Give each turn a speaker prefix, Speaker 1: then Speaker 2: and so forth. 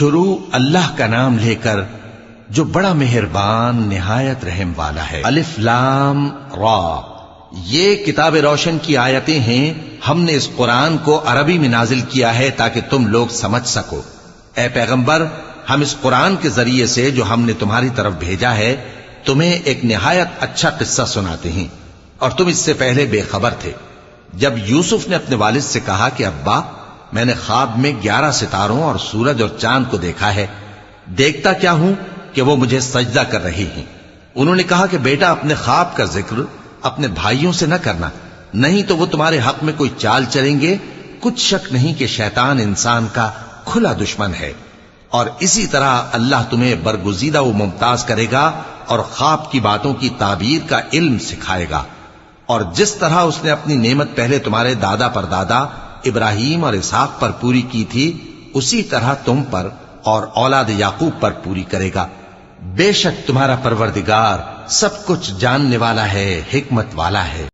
Speaker 1: شروع اللہ کا نام لے کر جو بڑا مہربان نہایت رحم والا ہے۔ الف لام را، یہ کتاب روشن کی آیتیں ہیں۔ ہم نے اس قرآن کو عربی میں نازل کیا ہے تاکہ تم لوگ سمجھ سکو۔ اے پیغمبر، ہم اس قرآن کے ذریعے سے جو ہم نے تمہاری طرف بھیجا ہے تمہیں ایک نہایت اچھا قصہ سناتے ہیں، اور تم اس سے پہلے بے خبر تھے۔ جب یوسف نے اپنے والد سے کہا کہ ابا، میں نے خواب میں 11 ستاروں اور سورج اور چاند کو دیکھا ہے، دیکھتا کیا ہوں کہ وہ مجھے سجدہ کر رہی ہیں۔ انہوں نے کہا کہ بیٹا، اپنے خواب کا ذکر اپنے بھائیوں سے نہ کرنا، نہیں تو وہ تمہارے حق میں کوئی چال چلیں گے۔ کچھ شک نہیں کہ شیطان انسان کا کھلا دشمن ہے، اور اسی طرح اللہ تمہیں برگزیدہ و ممتاز کرے گا اور خواب کی باتوں کی تعبیر کا علم سکھائے گا، اور جس طرح اس نے اپنی نعمت پہلے تمہارے دادا پر دادا ابراہیم اور اسحاق پر پوری کی تھی، اسی طرح تم پر اور اولاد یعقوب پر پوری کرے گا۔ بے شک تمہارا پروردگار سب کچھ جاننے والا ہے، حکمت والا ہے۔